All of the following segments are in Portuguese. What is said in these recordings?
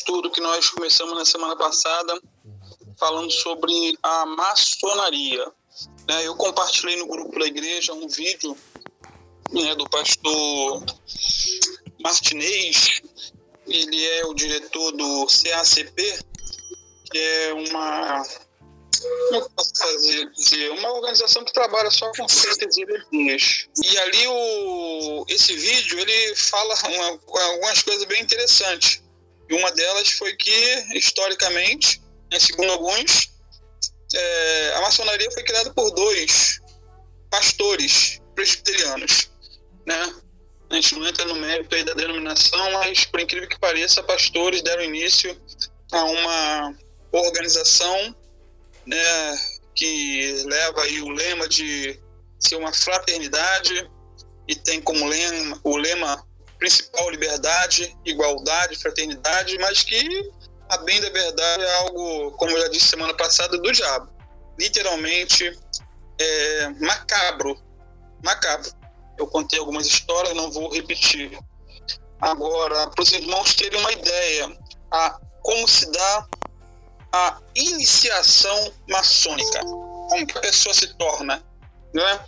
estudo que nós começamos na semana passada, falando sobre a maçonaria. Eu compartilhei no grupo da igreja um vídeo do pastor Martinez. Ele é o diretor do CACP, que é uma organização que trabalha só com seitas e heresias. E ali esse vídeo ele fala algumas coisas bem interessantes. E uma delas foi que, historicamente, segundo alguns, a maçonaria foi criada por 2 pastores presbiterianos, né? A gente não entra no mérito aí da denominação, mas, por incrível que pareça, pastores deram início a uma organização, né, que leva aí o lema de ser uma fraternidade e tem como o lema principal liberdade, igualdade, fraternidade, mas que, a bem da verdade, é algo, como eu já disse semana passada, do diabo. Literalmente macabro. Eu contei algumas histórias, não vou repetir. Agora, para os irmãos terem uma ideia, como se dá a iniciação maçônica. Como que a pessoa se torna? Né?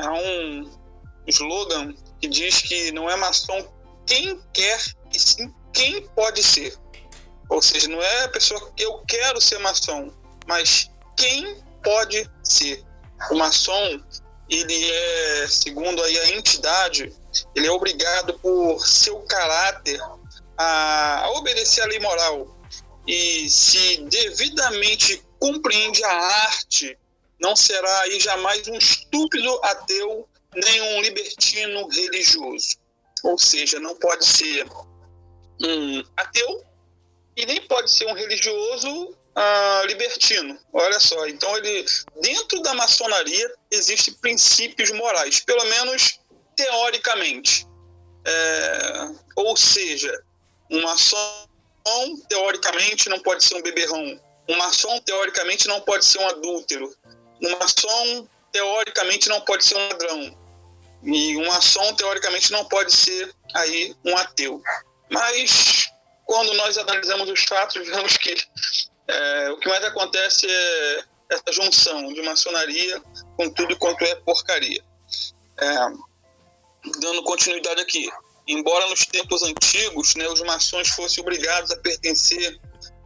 Há um slogan que diz que não é maçom quem quer, e sim quem pode ser. Ou seja, não é a pessoa que eu quero ser maçom, mas quem pode ser. O maçom, ele é, segundo aí a entidade, ele é obrigado por seu caráter a obedecer à lei moral. E se devidamente compreende a arte, não será aí jamais um estúpido ateu, nem um libertino religioso. Ou seja, não pode ser um ateu e nem pode ser um religioso libertino. Olha só, então dentro da maçonaria existem princípios morais, pelo menos teoricamente. Ou seja, um maçom teoricamente não pode ser um beberrão. Um maçom teoricamente não pode ser um adúltero. Um maçom teoricamente não pode ser um ladrão. E um maçom teoricamente não pode ser aí um ateu. Mas quando nós analisamos os fatos, vemos que o que mais acontece é essa junção de maçonaria com tudo quanto é porcaria. Dando continuidade aqui, embora nos tempos antigos, né, os maçons fossem obrigados a pertencer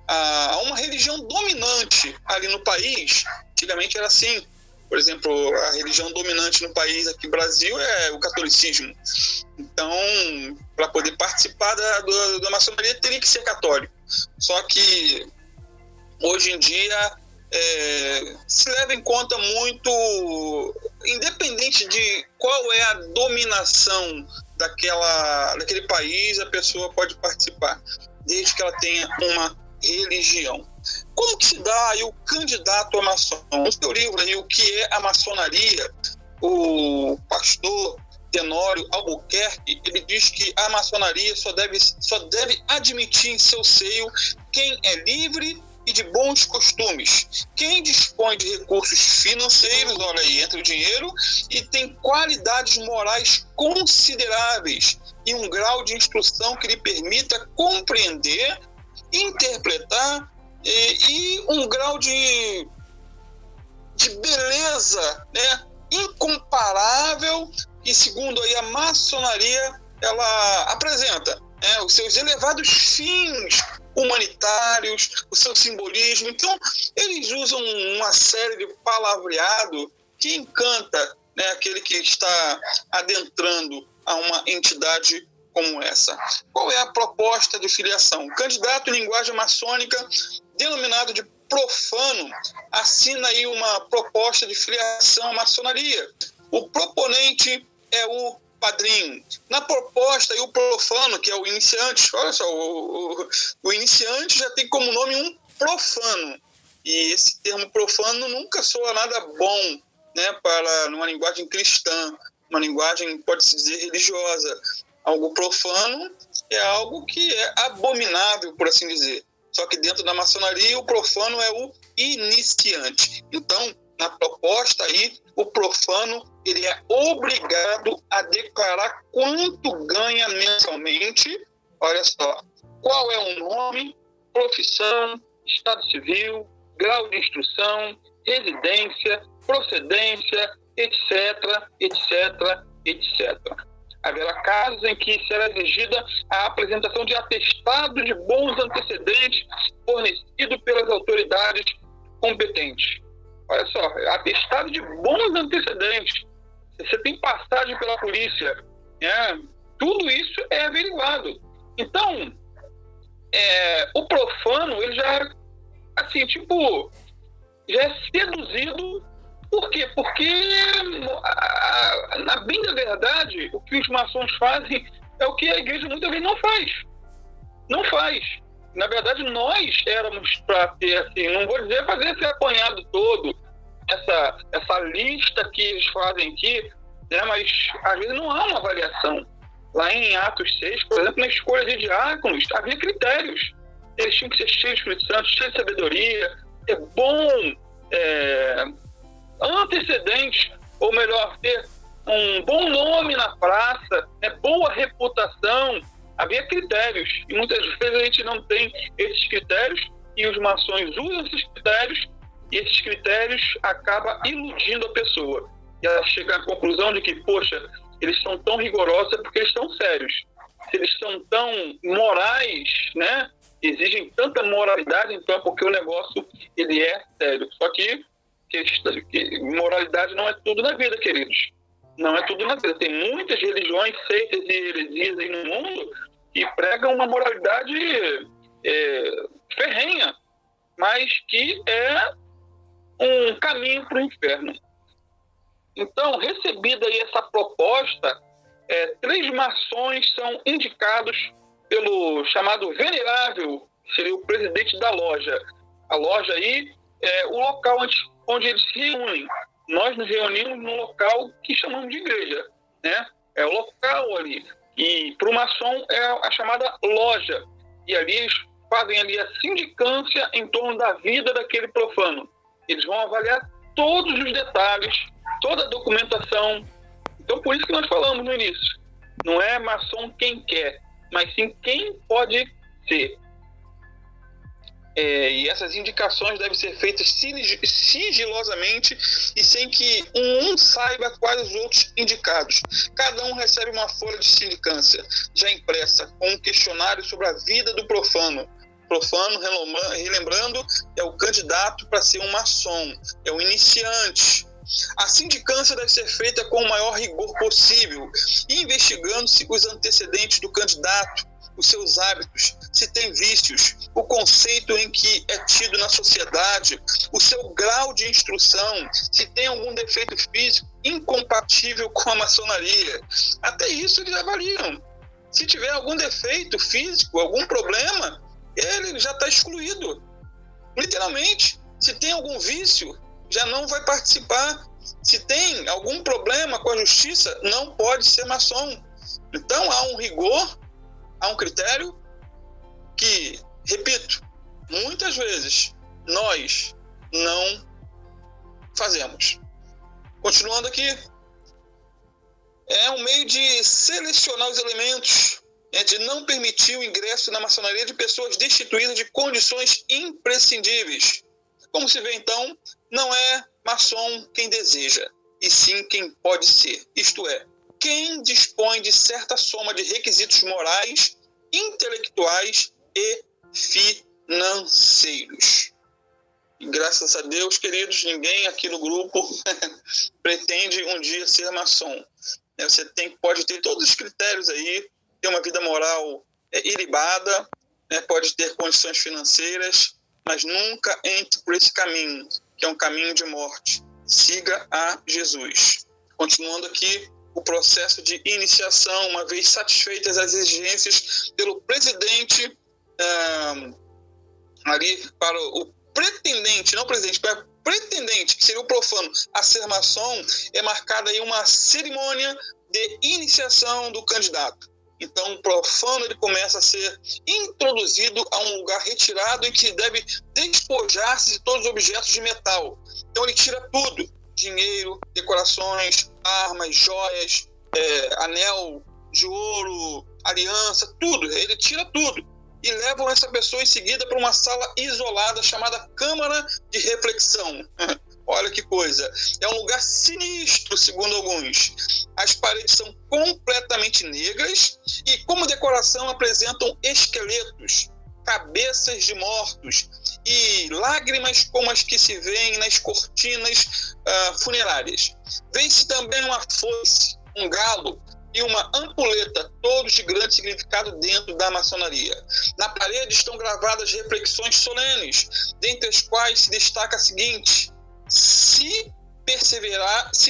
a uma religião dominante ali no país, antigamente era assim. Por exemplo, a religião dominante no país aqui no Brasil é o catolicismo. Então, para poder participar da maçonaria, teria que ser católico. Só que, hoje em dia, se leva em conta muito, independente de qual é a dominação daquele país, a pessoa pode participar, desde que ela tenha uma religião. Como que se dá aí o candidato a maçom? No seu livro aí, O que é a maçonaria, o pastor Tenório Albuquerque, ele diz que a maçonaria só deve admitir em seu seio quem é livre e de bons costumes, quem dispõe de recursos financeiros, olha aí, entra o dinheiro, e tem qualidades morais consideráveis e um grau de instrução que lhe permita compreender, interpretar e um grau de beleza, né, incomparável, e segundo aí a maçonaria, ela apresenta os seus elevados fins humanitários, o seu simbolismo. Então, eles usam uma série de palavreado que encanta, né, aquele que está adentrando a uma entidade como essa. Qual é a proposta de filiação? O candidato em linguagem maçônica, denominado de profano, assina aí uma proposta de filiação à maçonaria. O proponente é o padrinho. Na proposta, o profano, que é o iniciante, olha só, o iniciante já tem como nome um profano. E esse termo profano nunca soa nada bom, né, numa linguagem cristã, uma linguagem, pode-se dizer, religiosa. Algo profano é algo que é abominável, por assim dizer. Só que dentro da maçonaria, o profano é o iniciante. Então, na proposta aí, o profano ele é obrigado a declarar quanto ganha mensalmente Olha só. Qual é o nome, profissão, estado civil, grau de instrução, residência, procedência, etc, etc, etc. Haverá casos em que será exigida a apresentação de atestado de bons antecedentes fornecido pelas autoridades competentes. Olha só, atestado de bons antecedentes. Você tem passagem pela polícia, tudo isso é averiguado. Então, o profano, ele já já é seduzido. Por quê? Porque, na bem da verdade, o que os maçons fazem é o que a igreja muitas vezes não faz. Não faz. Na verdade, nós éramos para ter, assim, não vou dizer fazer esse apanhado todo, essa lista que eles fazem aqui, né, mas às vezes não há uma avaliação. Lá em Atos 6, por exemplo, na escolha de diáconos, havia critérios. Eles tinham que ser cheios de Espírito Santo, cheios de sabedoria, ter bom antecedente, ou melhor, ter um bom nome na praça, boa reputação. Havia critérios, e muitas vezes a gente não tem esses critérios, e os maçons usam esses critérios, e esses critérios acabam iludindo a pessoa. E ela chega à conclusão de que, poxa, eles são tão rigorosos porque eles são sérios. Se eles são tão morais, né, exigem tanta moralidade, então é porque o negócio ele é sério. Só que moralidade não é tudo na vida, queridos. Não é tudo na vida. Tem muitas religiões, seitas e heresias aí no mundo que pregam uma moralidade ferrenha, mas que é um caminho para o inferno. Então, recebida aí essa proposta, 3 maçons são indicados pelo chamado venerável, que seria o presidente da loja. A loja aí é o local onde eles se reúnem. Nós nos reunimos num local que chamamos de igreja, né? É o local ali. E para o maçom é a chamada loja. E ali eles fazem ali a sindicância em torno da vida daquele profano. Eles vão avaliar todos os detalhes, toda a documentação. Então, por isso que nós falamos no início. Não é maçom quem quer, mas sim quem pode ser. E essas indicações devem ser feitas sigilosamente e sem que um saiba quais os outros indicados. Cada um recebe uma folha de sindicância já impressa com um questionário sobre a vida do profano. Profano, relembrando, é o candidato para ser um maçom, é o iniciante. A sindicância deve ser feita com o maior rigor possível, investigando-se os antecedentes do candidato, os seus hábitos, se tem vícios, o conceito em que é tido na sociedade, o seu grau de instrução, se tem algum defeito físico incompatível com a maçonaria. Até isso eles avaliam. Se tiver algum defeito físico, algum problema, ele já está excluído. Literalmente, se tem algum vício, já não vai participar. Se tem algum problema com a justiça, não pode ser maçom. Então há um rigor, há um critério que, repito, muitas vezes nós não fazemos. Continuando aqui, é um meio de selecionar os elementos, de não permitir o ingresso na maçonaria de pessoas destituídas de condições imprescindíveis. Como se vê, então, não é maçom quem deseja, e sim quem pode ser. Isto é, quem dispõe de certa soma de requisitos morais, intelectuais e financeiros. E graças a Deus, queridos, ninguém aqui no grupo pretende um dia ser maçom. Você pode ter todos os critérios aí, ter uma vida moral ilibada, pode ter condições financeiras, mas nunca entre por esse caminho, que é um caminho de morte. Siga a Jesus. Continuando aqui, o processo de iniciação, uma vez satisfeitas as exigências pelo presidente, ali para o pretendente, não presidente, para pretendente, que seria o profano, a ser maçom, é marcada aí uma cerimônia de iniciação do candidato. Então, o profano ele começa a ser introduzido a um lugar retirado em que deve despojar-se de todos os objetos de metal. Então, ele tira tudo: dinheiro, decorações, armas, joias, anel de ouro, aliança, tudo. Ele tira tudo e levam essa pessoa em seguida para uma sala isolada chamada Câmara de Reflexão. Olha que coisa. É um lugar sinistro, segundo alguns. As paredes são completamente negras e, como decoração, apresentam esqueletos, cabeças de mortos e lágrimas como as que se veem nas cortinas funerárias. Vê-se também uma foice, um galo e uma ampuleta, todos de grande significado dentro da maçonaria. Na parede estão gravadas reflexões solenes, dentre as quais se destaca a seguinte: se perseveras,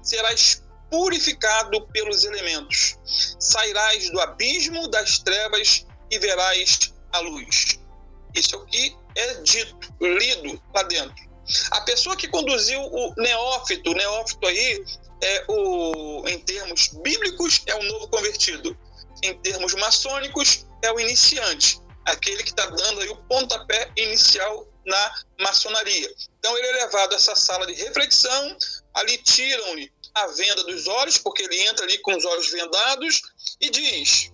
serás purificado pelos elementos, sairás do abismo das trevas e verás a luz. Isso aqui é dito, lido lá dentro. A pessoa que conduziu o neófito aí em termos bíblicos, é o novo convertido. Em termos maçônicos, é o iniciante, aquele que está dando aí o pontapé inicial na maçonaria. Então ele é levado a essa sala de reflexão, ali tiram-lhe a venda dos olhos, porque ele entra ali com os olhos vendados, e diz: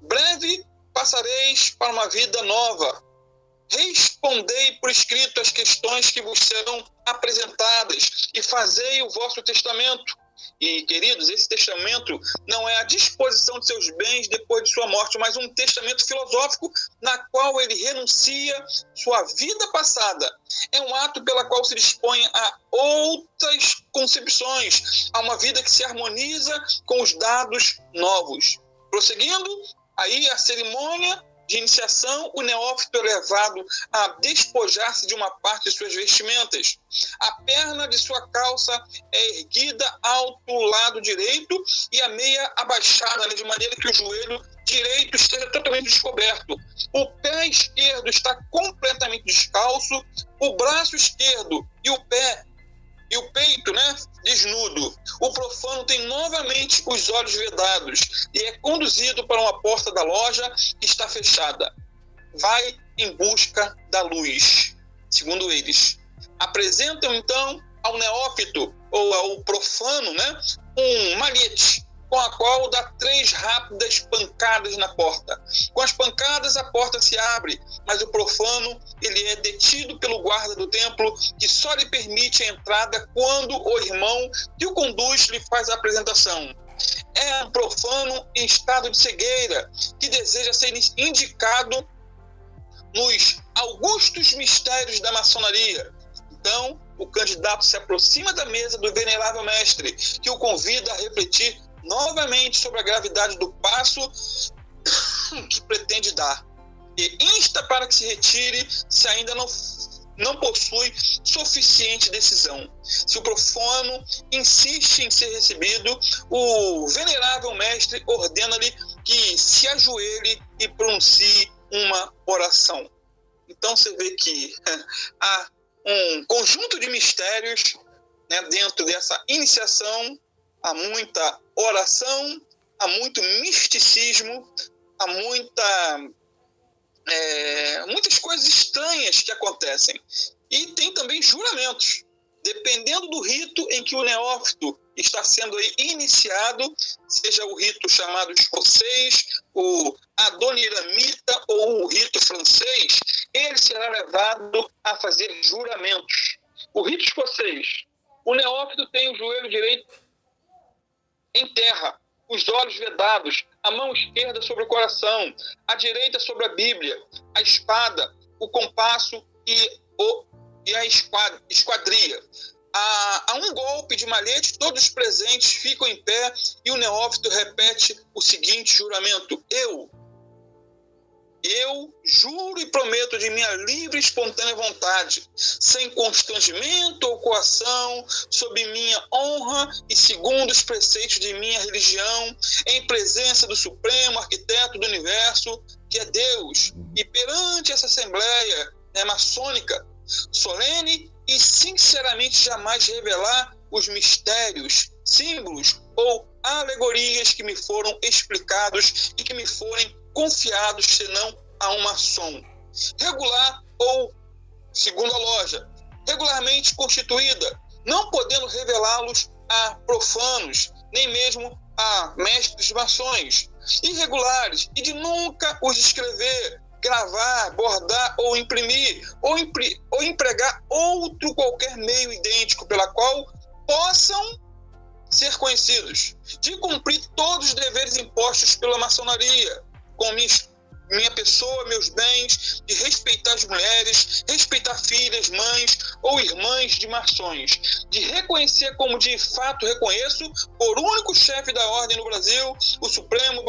breve passareis para uma vida nova. Respondei por escrito as questões que vos serão apresentadas e fazei o vosso testamento. E, queridos, esse testamento não é a disposição de seus bens depois de sua morte, mas um testamento filosófico na qual ele renuncia sua vida passada. É um ato pela qual se dispõe a outras concepções, a uma vida que se harmoniza com os dados novos. Prosseguindo, aí a cerimônia de iniciação, o neófito é levado a despojar-se de uma parte de suas vestimentas. A perna de sua calça é erguida alto lado direito e a meia abaixada, de maneira que o joelho direito esteja totalmente descoberto. O pé esquerdo está completamente descalço, o braço esquerdo e o peito, desnudo. O profano tem novamente os olhos vedados e é conduzido para uma porta da loja que está fechada. Vai em busca da luz, segundo eles. Apresentam então ao neófito ou ao profano, um malhete com a qual dá 3 rápidas pancadas na porta. Com as pancadas, a porta se abre, mas o profano ele é detido pelo guarda do templo, que só lhe permite a entrada quando o irmão que o conduz lhe faz a apresentação. É um profano em estado de cegueira, que deseja ser indicado nos augustos mistérios da maçonaria. Então, o candidato se aproxima da mesa do venerável mestre, que o convida a refletir novamente sobre a gravidade do passo que pretende dar e insta para que se retire se ainda não possui suficiente decisão. Se o profano insiste em ser recebido, o venerável mestre ordena-lhe que se ajoelhe e pronuncie uma oração. Então você vê que há um conjunto de mistérios dentro dessa iniciação. Há muita oração, há muito misticismo, há muitas coisas estranhas que acontecem. E tem também juramentos. Dependendo do rito em que o neófito está sendo aí iniciado, seja o rito chamado escocês, o adoniramita ou o rito francês, ele será levado a fazer juramentos. O rito escocês, o neófito tem o joelho direito em terra, os olhos vedados, a mão esquerda sobre o coração, a direita sobre a Bíblia, a espada, o compasso e a esquadria. A um golpe de malhete, todos os presentes ficam em pé e o neófito repete o seguinte juramento: Eu juro e prometo de minha livre e espontânea vontade, sem constrangimento ou coação, sob minha honra e segundo os preceitos de minha religião, em presença do Supremo Arquiteto do Universo, que é Deus, e perante essa Assembleia maçônica, solene e sinceramente jamais revelar os mistérios, símbolos ou alegorias que me foram explicados e que me forem confiados senão a um maçom. Regular ou, segundo a loja, regularmente constituída, não podendo revelá-los a profanos, nem mesmo a mestres maçons irregulares, e de nunca os escrever, gravar, bordar ou imprimir, ou empregar outro qualquer meio idêntico pela qual possam ser conhecidos, de cumprir todos os deveres impostos pela maçonaria, com minha pessoa, meus bens, de respeitar as mulheres, respeitar filhas, mães ou irmãs de maçons, de reconhecer como de fato reconheço por único chefe da ordem no Brasil, o Supremo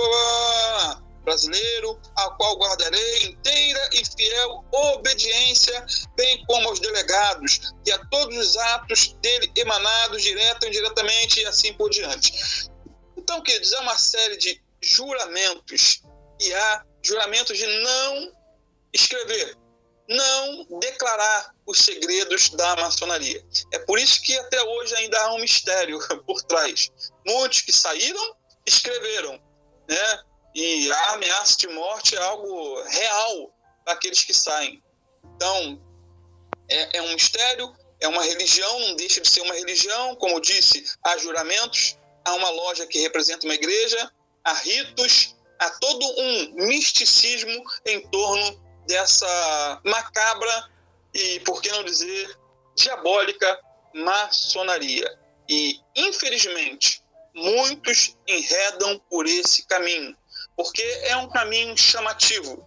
brasileiro, ao qual guardarei inteira e fiel obediência, bem como aos delegados e a todos os atos dele emanados, direta ou indiretamente, e assim por diante. Então, queridos, há uma série de juramentos, e há juramentos de não escrever, não declarar os segredos da maçonaria. É por isso que até hoje ainda há um mistério por trás. Muitos que saíram, escreveram, né? E a ameaça de morte é algo real para aqueles que saem. Então, é um mistério, é uma religião, não deixa de ser uma religião. Como eu disse, há juramentos, há uma loja que representa uma igreja, há ritos, há todo um misticismo em torno dessa macabra e, por que não dizer, diabólica maçonaria. E, infelizmente, muitos enredam por esse caminho, porque é um caminho chamativo,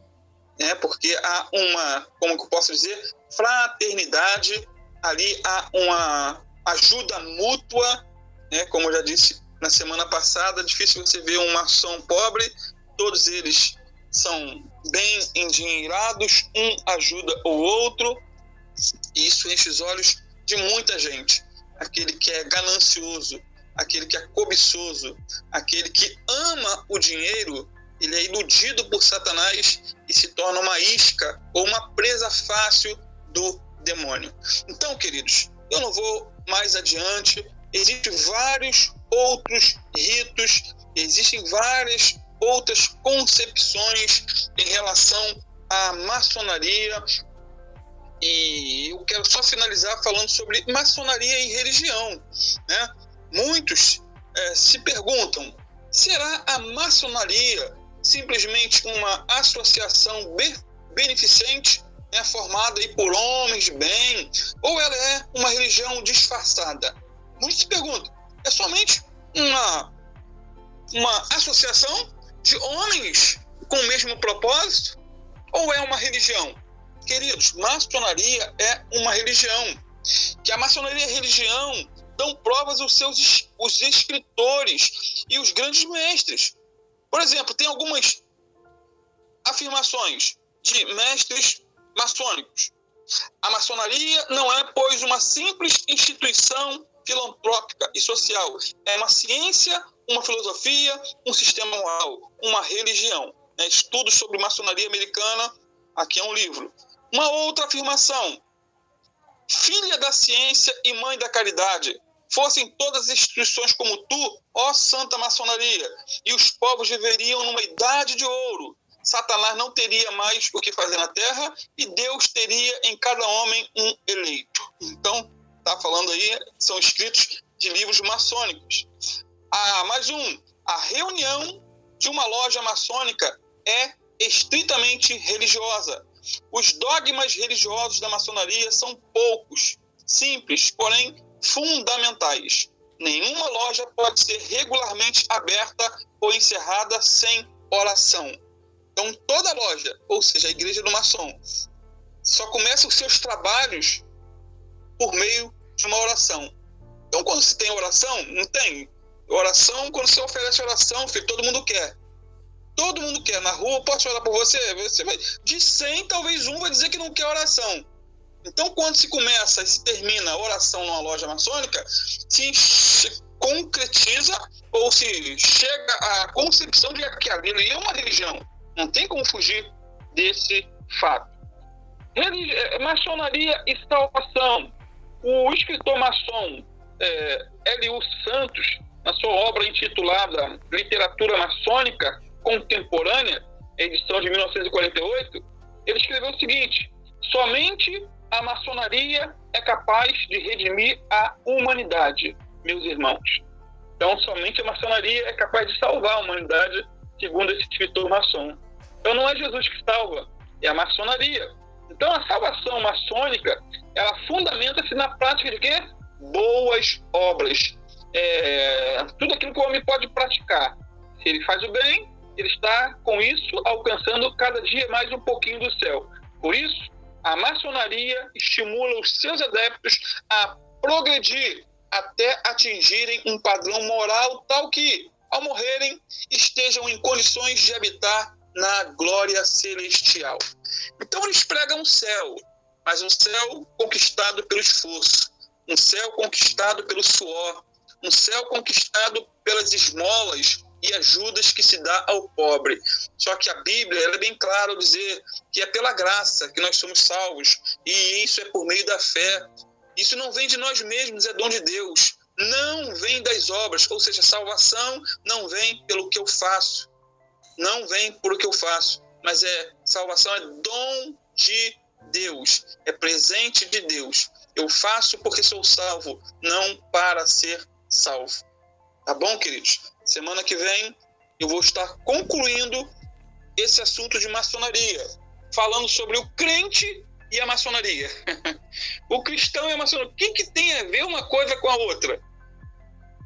né? Porque há uma, como eu posso dizer, fraternidade, ali há uma ajuda mútua, né? Como eu já disse na semana passada, é difícil você ver um maçom pobre, todos eles são bem endinheirados, um ajuda o outro, e isso enche os olhos de muita gente. Aquele que é ganancioso, aquele que é cobiçoso, aquele que ama o dinheiro, ele é iludido por Satanás e se torna uma isca ou uma presa fácil do demônio. Então, queridos, eu não vou mais adiante. Existem vários outros ritos, existem várias outras concepções em relação à maçonaria, e eu quero só finalizar falando sobre maçonaria e religião, né? Muitos se perguntam, será a maçonaria simplesmente uma associação beneficente, né, formada aí por homens de bem, ou ela é uma religião disfarçada? Muitos se perguntam, é somente uma associação de homens com o mesmo propósito, ou é uma religião? Queridos, maçonaria é uma religião. Que a maçonaria e a religião dão provas os escritores e os grandes mestres. Por exemplo, tem algumas afirmações de mestres maçônicos. A maçonaria não é, pois, uma simples instituição filantrópica e social. É uma ciência, uma filosofia, um sistema moral, uma religião. Estudos sobre maçonaria americana, aqui é um livro. Uma outra afirmação, filha da ciência e mãe da caridade, fossem todas as instituições como tu, ó santa maçonaria, e os povos viveriam numa idade de ouro. Satanás não teria mais o que fazer na terra e Deus teria em cada homem um eleito. Então, está falando aí, são escritos de livros maçônicos. Mais um, a reunião de uma loja maçônica é estritamente religiosa. Os dogmas religiosos da maçonaria são poucos, simples, porém fundamentais. Nenhuma loja pode ser regularmente aberta ou encerrada sem oração. Então, toda loja, ou seja, a igreja do maçom, só começa os seus trabalhos por meio de uma oração. Então, quando se tem oração, não tem. Oração, quando você oferece oração, filho, todo mundo quer. Todo mundo quer. Na rua, posso orar por você? Você vai, de 100, talvez um vai dizer que não quer oração. Então, quando se começa e se termina a oração numa loja maçônica, se concretiza ou se chega à concepção de que ali é uma religião. Não tem como fugir desse fato. Maçonaria e salvação. O escritor maçom L.U. Santos, na sua obra intitulada Literatura Maçônica Contemporânea, edição de 1948, ele escreveu o seguinte: somente a maçonaria é capaz de redimir a humanidade, meus irmãos. Então, somente a maçonaria é capaz de salvar a humanidade, segundo esse escritor maçom. Então, não é Jesus que salva, é a maçonaria. Então, a salvação maçônica, ela fundamenta-se na prática de quê? Boas obras. Tudo aquilo que o homem pode praticar. Se ele faz o bem, ele está, com isso, alcançando cada dia mais um pouquinho do céu. Por isso, a maçonaria estimula os seus adeptos a progredir até atingirem um padrão moral tal que, ao morrerem, estejam em condições de habitar na glória celestial. Então eles pregam um céu, mas um céu conquistado pelo esforço, um céu conquistado pelo suor, um céu conquistado pelas esmolas e ajudas que se dá ao pobre. Só que a Bíblia ela é bem clara ao dizer que é pela graça que nós somos salvos, e isso é por meio da fé. Isso não vem de nós mesmos, é dom de Deus. Não vem das obras, ou seja, a salvação não vem pelo que eu faço. Não vem por o que eu faço, mas salvação é dom de Deus, é presente de Deus. Eu faço porque sou salvo, não para ser salvo. Tá bom, queridos? Semana que vem eu vou estar concluindo esse assunto de maçonaria, falando sobre o crente e a maçonaria. O cristão e a maçonaria. O que tem a ver uma coisa com a outra?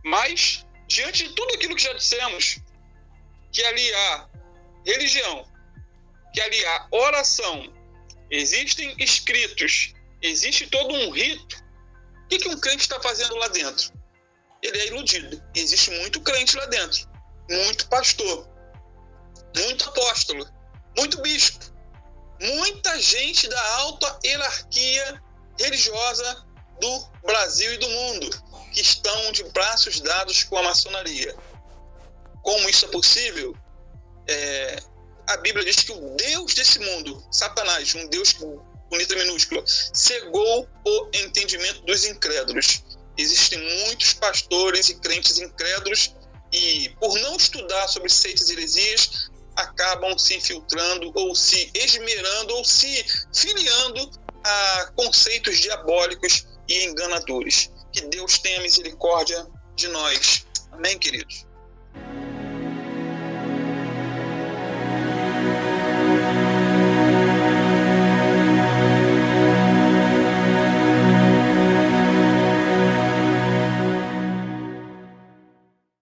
Mas, diante de tudo aquilo que já dissemos, que ali há religião, que ali há oração, existem escritos, existe todo um rito, o que um crente está fazendo lá dentro? Ele é iludido. Existe muito crente lá dentro, muito pastor, muito apóstolo, muito bispo, muita gente da alta hierarquia religiosa do Brasil e do mundo, que estão de braços dados com a maçonaria. Como isso é possível? A Bíblia diz que o Deus desse mundo, Satanás, um Deus com letra minúscula, cegou o entendimento dos incrédulos. Existem muitos pastores e crentes incrédulos e, por não estudar sobre seitas e heresias, acabam se infiltrando ou se esmerando ou se filiando a conceitos diabólicos e enganadores. Que Deus tenha misericórdia de nós. Amém, queridos?